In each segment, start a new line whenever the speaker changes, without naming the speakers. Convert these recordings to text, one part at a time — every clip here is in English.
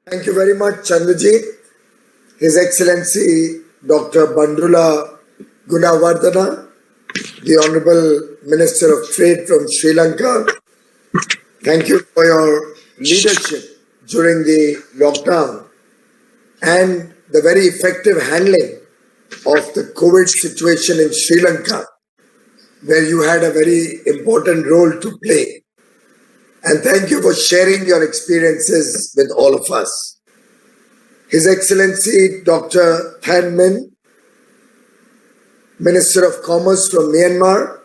Thank you very much, Chandrajit. His Excellency Dr. Bandrula Gunawardena, the Honorable Minister of Trade from Sri Lanka. Thank you for your leadership during the lockdown and the very effective handling of the COVID situation in Sri Lanka, where you had a very important role to play. And thank you for sharing your experiences with all of us. His Excellency Dr. Than Min, Minister of Commerce from Myanmar,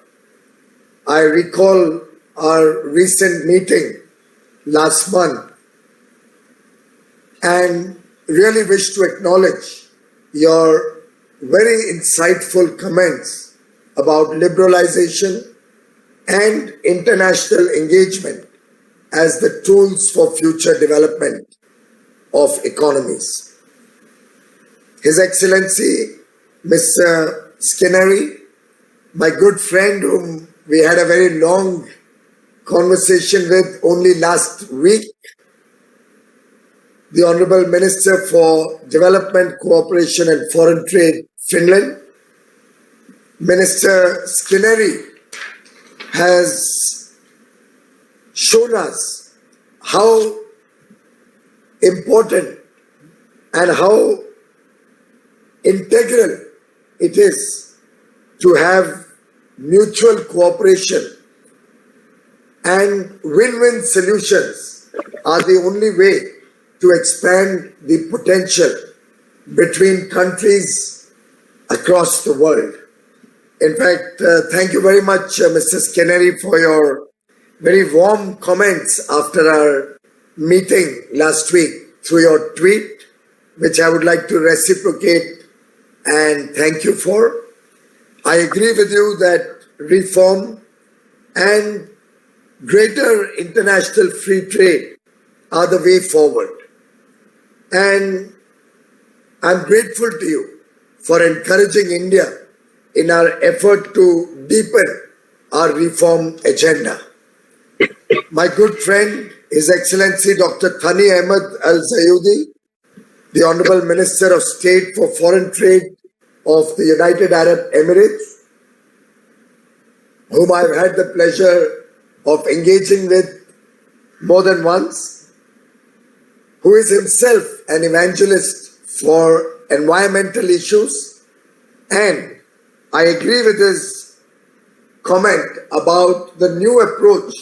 I recall our recent meeting last month and really wish to acknowledge your very insightful comments about liberalization and international engagement as the tools for future development of economies. His Excellency Mr. Skinnery, my good friend whom we had a very long conversation with only last week, the Honorable Minister for Development, Cooperation and Foreign Trade, Finland. Minister Skinnery has shown us how important and how integral it is to have mutual cooperation, and win-win solutions are the only way to expand the potential between countries across the world. In fact, thank you very much, Mr. Skinnery, for your very warm comments after our meeting last week through your tweet, which I would like to reciprocate and thank you for. I agree with you that reform and greater international free trade are the way forward. And I'm grateful to you for encouraging India in our effort to deepen our reform agenda. My good friend, His Excellency Dr. Thani Ahmed Al Zayudi, the Honorable Minister of State for Foreign Trade of the United Arab Emirates, whom I've had the pleasure of engaging with more than once, who is himself an evangelist for environmental issues, and I agree with his comment about the new approach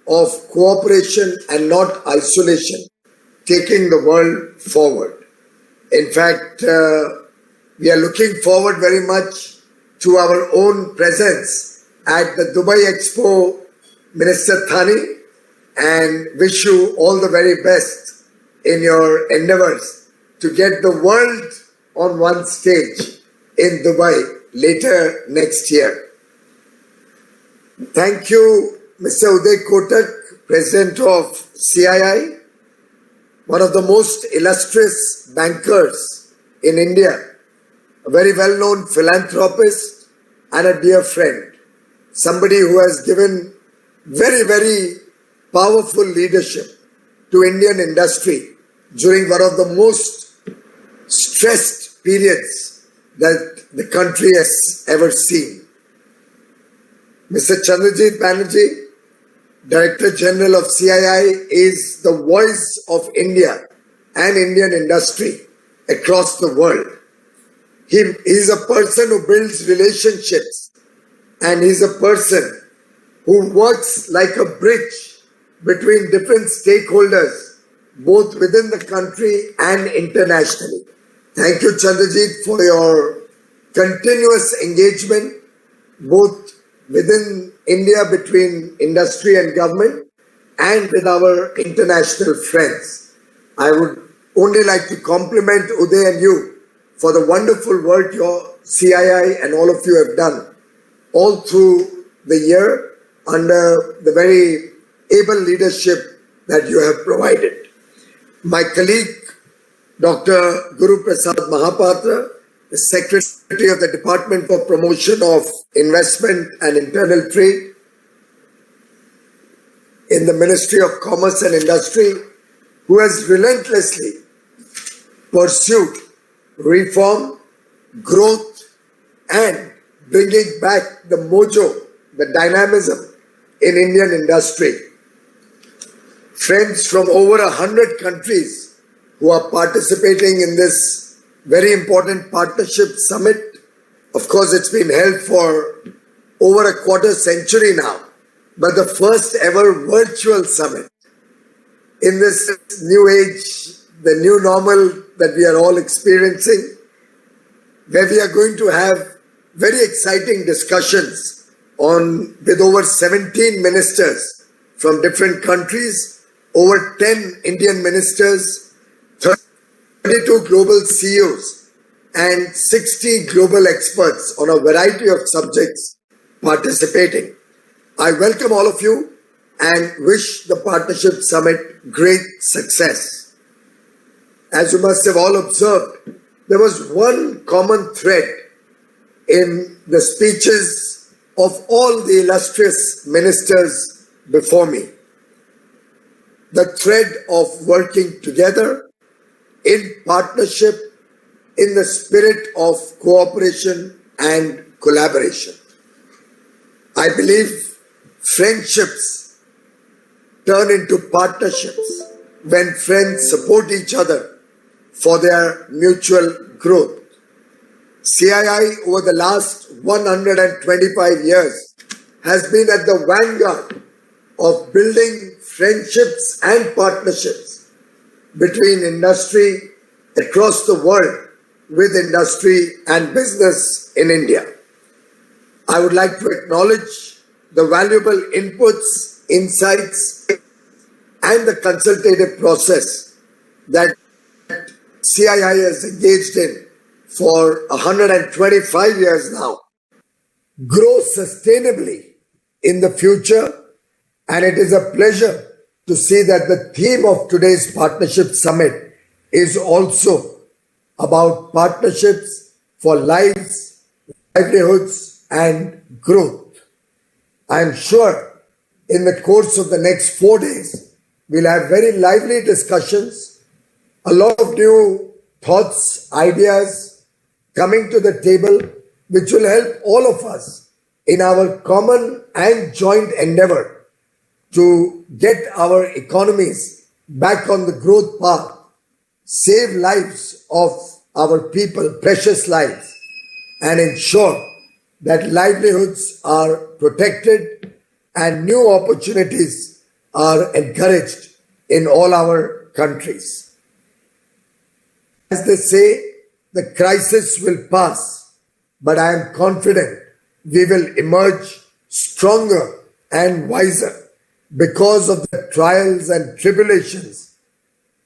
of cooperation and not isolation, taking the world forward. In fact, we are looking forward very much to our own presence at the Dubai Expo, Minister Thani, and wish you all the very best in your endeavors to get the world on one stage in Dubai later next year. Thank you, Mr. Uday Kotak, President of CII, one of the most illustrious bankers in India, a very well-known philanthropist and a dear friend, somebody who has given very, very powerful leadership to Indian industry during one of the most stressed periods that the country has ever seen. Mr. Chandrajit Banerjee, Director General of CII, is the voice of India and Indian industry across the world. He is a person who builds relationships, and he's a person who works like a bridge between different stakeholders, both within the country and internationally. Thank you, Chandrajit, for your continuous engagement, both within India, between industry and government, and with our international friends. I would only like to compliment Uday and you for the wonderful work your CII and all of you have done all through the year under the very able leadership that you have provided. My colleague, Dr. Guru Prasad Mahapatra, the Secretary of the Department for Promotion of Investment and Internal Trade in the Ministry of Commerce and Industry, who has relentlessly pursued reform, growth, and bringing back the mojo, the dynamism in Indian industry. Friends from over 100 countries who are participating in this very important partnership summit. Of course, it's been held for over a quarter century now, but the first ever virtual summit in this new age, the new normal that we are all experiencing, where we are going to have very exciting discussions with over 17 ministers from different countries, over 10 Indian ministers, 32 global CEOs, and 60 global experts on a variety of subjects participating. I welcome all of you and wish the Partnership Summit great success. As you must have all observed, there was one common thread in the speeches of all the illustrious ministers before me. The thread of working together in partnership in the spirit of cooperation and collaboration. I believe friendships turn into partnerships when friends support each other for their mutual growth. CII over the last 125 years has been at the vanguard of building friendships and partnerships between industry across the world with industry and business in India. I would like to acknowledge the valuable inputs, insights, and the consultative process that CII has engaged in for 125 years now. Grow sustainably in the future, and it is a pleasure to see that the theme of today's Partnership Summit is also about partnerships for lives, livelihoods, and growth. I am sure in the course of the next 4 days, we'll have very lively discussions, a lot of new thoughts, ideas coming to the table, which will help all of us in our common and joint endeavor to get our economies back on the growth path, save lives of our people, precious lives, and ensure that livelihoods are protected and new opportunities are encouraged in all our countries. As they say, the crisis will pass, but I am confident we will emerge stronger and wiser because of the trials and tribulations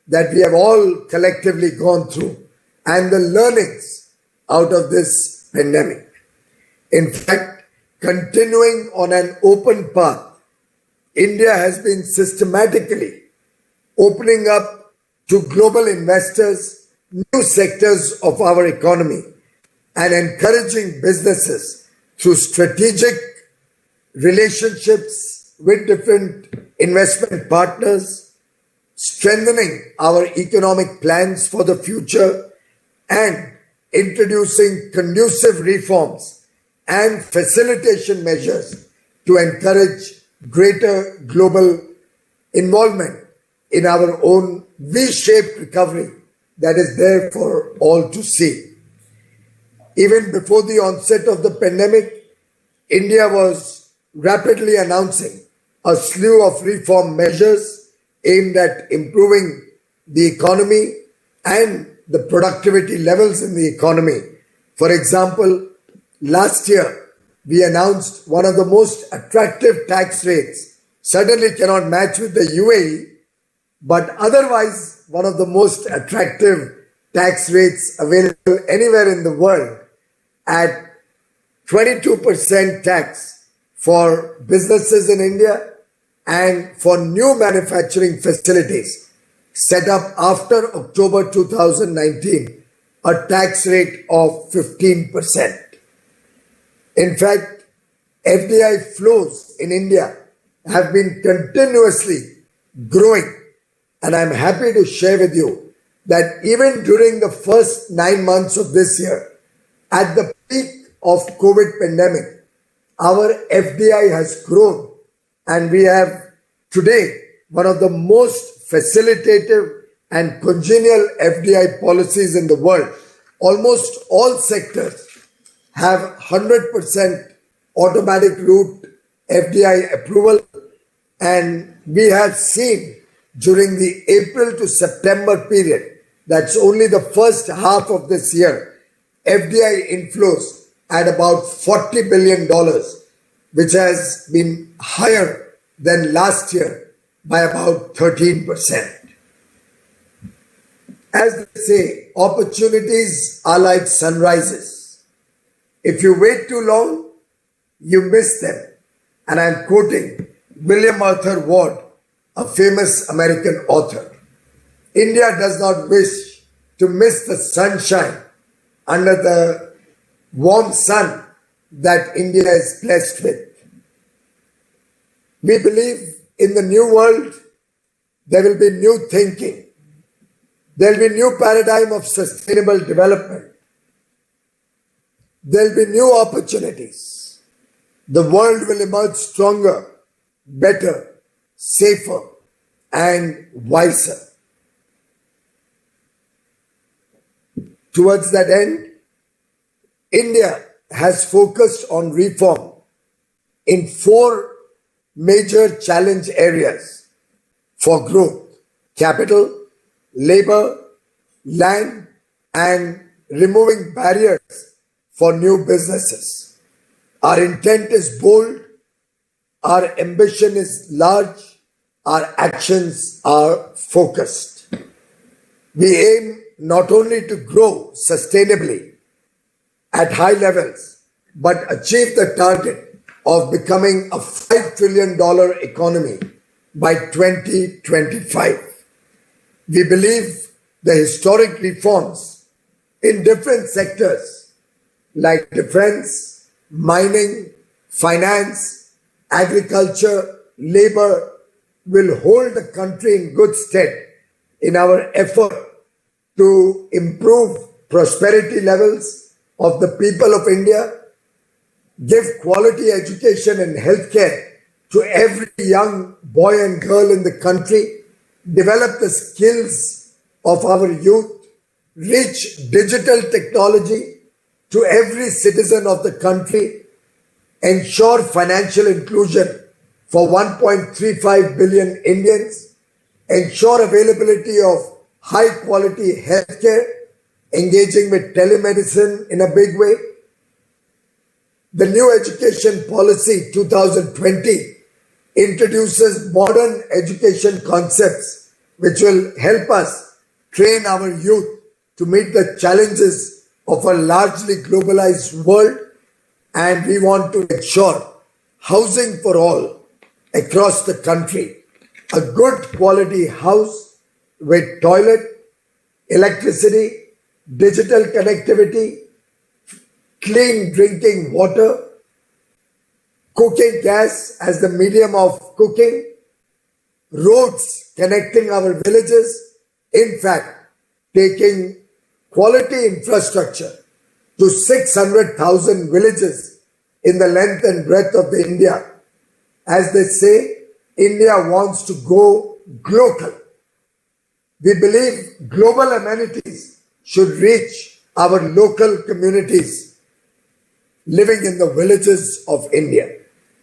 that we have all collectively gone through and the learnings out of this pandemic. In fact, continuing on an open path, India has been systematically opening up to global investors new sectors of our economy and encouraging businesses through strategic relationships with different investment partners, strengthening our economic plans for the future, and introducing conducive reforms and facilitation measures to encourage greater global involvement in our own V-shaped recovery that is there for all to see. Even before the onset of the pandemic, India was rapidly announcing a slew of reform measures aimed at improving the economy and the productivity levels in the economy. For example, last year, we announced one of the most attractive tax rates, certainly cannot match with the UAE, but otherwise one of the most attractive tax rates available anywhere in the world at 22% tax for businesses in India and for new manufacturing facilities set up after October 2019, a tax rate of 15%. In fact, FDI flows in India have been continuously growing, and I'm happy to share with you that even during the first 9 months of this year, at the peak of COVID pandemic, our FDI has grown, and we have today one of the most facilitative and congenial FDI policies in the world. Almost all sectors have 100% automatic route FDI approval, and we have seen during the April to September period, that's only the first half of this year, FDI inflows at about $40 billion, which has been higher than last year by about 13%. As they say, opportunities are like sunrises. If you wait too long, you miss them. And I'm quoting William Arthur Ward, a famous American author. India does not wish to miss the sunshine under the warm sun that India is blessed with. We believe in the new world, there will be new thinking. There will be new paradigm of sustainable development. There will be new opportunities. The world will emerge stronger, better, safer, and wiser. Towards that end, India has focused on reform in 4 major challenge areas for growth: capital, labor, land, and removing barriers for new businesses. Our intent is bold, our ambition is large, our actions are focused. We aim not only to grow sustainably at high levels, but achieve the target of becoming a $5 trillion economy by 2025. We believe the historic reforms in different sectors like defense, mining, finance, agriculture, labor will hold the country in good stead in our effort to improve prosperity levels of the people of India, give quality education and healthcare to every young boy and girl in the country, develop the skills of our youth, reach digital technology to every citizen of the country, ensure financial inclusion for 1.35 billion Indians, ensure availability of high quality healthcare, engaging with telemedicine in a big way. The new education policy 2020 introduces modern education concepts which will help us train our youth to meet the challenges of a largely globalized world, and we want to ensure housing for all across the country, a good quality house with toilet, electricity, digital connectivity, clean drinking water, cooking gas as the medium of cooking, roads connecting our villages, in fact, taking quality infrastructure to 600,000 villages in the length and breadth of the India. As they say, India wants to go global. We believe global amenities should reach our local communities living in the villages of India.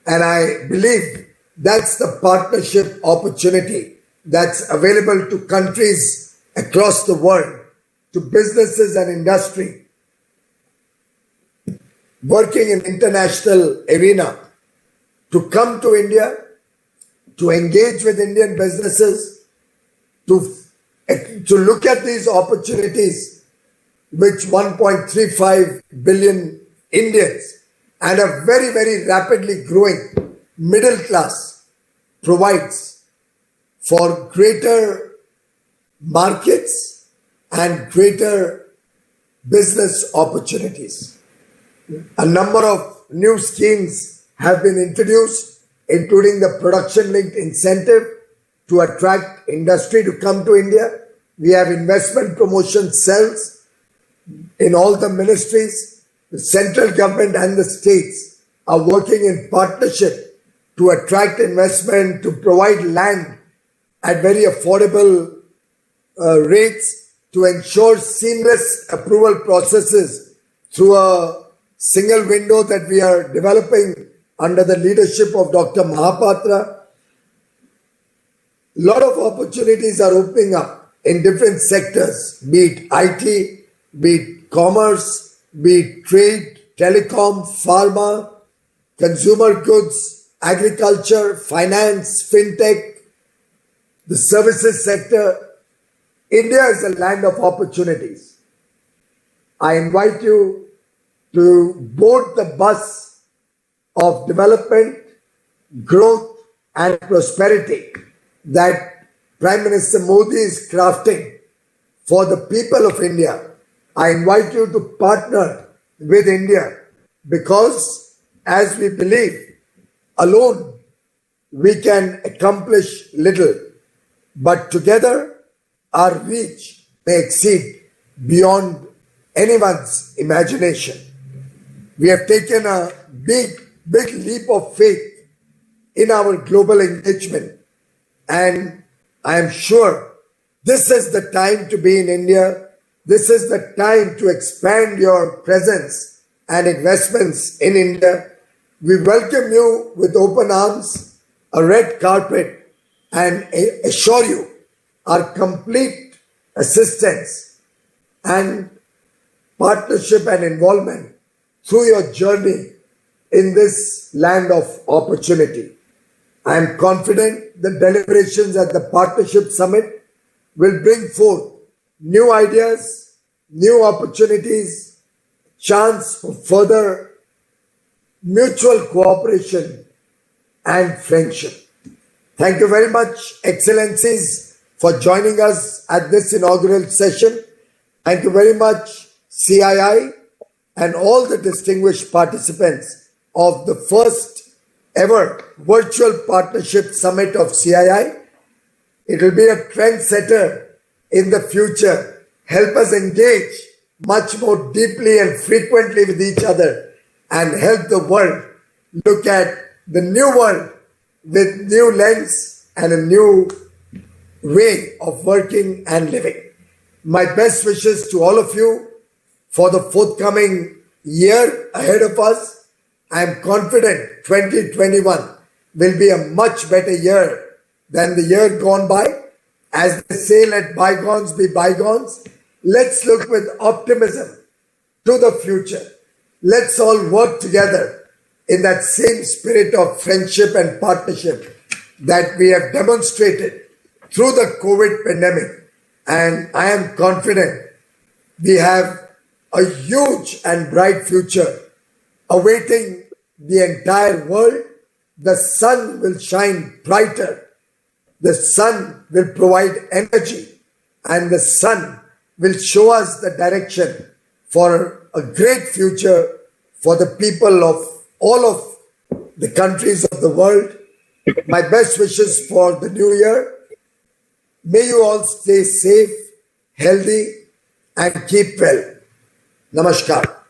And I believe that's the partnership opportunity that's available to countries across the world, to businesses and industry working in international arena to come to India, to engage with Indian businesses, to look at these opportunities which 1.35 billion Indians and a very, very rapidly growing middle class provides for greater markets and greater business opportunities. A number of new schemes have been introduced, including the production-linked incentive to attract industry to come to India, We have investment promotion cells in all the ministries. The central government and the states are working in partnership to attract investment, to provide land at very affordable rates, to ensure seamless approval processes through a single window that we are developing under the leadership of Dr. Mahapatra. A lot of opportunities are opening up in different sectors, be it IT, be it commerce, be it trade, telecom, pharma, consumer goods, agriculture, finance, fintech, the services sector. India is a land of opportunities. I invite you to board the bus of development, growth, and prosperity that Prime Minister Modi is crafting for the people of India. I invite you to partner with India because, as we believe, alone we can accomplish little, but together our reach may exceed beyond anyone's imagination. We have taken a big leap of faith in our global engagement, and I am sure this is the time to be in India. This is the time to expand your presence and investments in India. We welcome you with open arms, a red carpet, and assure you our complete assistance and partnership and involvement through your journey in this land of opportunity. I am confident the deliberations at the Partnership Summit will bring forth new ideas, new opportunities, chance for further mutual cooperation and friendship. Thank you very much, Excellencies, for joining us at this inaugural session. Thank you very much, CII, and all the distinguished participants of the first ever virtual partnership summit of CII. It will be a trendsetter in the future. Help us engage much more deeply and frequently with each other and help the world look at the new world with new lens and a new way of working and living. My best wishes to all of you for the forthcoming year ahead of us. I am confident 2021 will be a much better year than the year gone by. As they say, let bygones be bygones. Let's look with optimism to the future. Let's all work together in that same spirit of friendship and partnership that we have demonstrated through the COVID pandemic. And I am confident we have a huge and bright future awaiting the entire world. The sun will shine brighter. The sun will provide energy, and the sun will show us the direction for a great future for the people of all of the countries of the world. My best wishes for the new year. May you all stay safe, healthy, and keep well. Namaskar.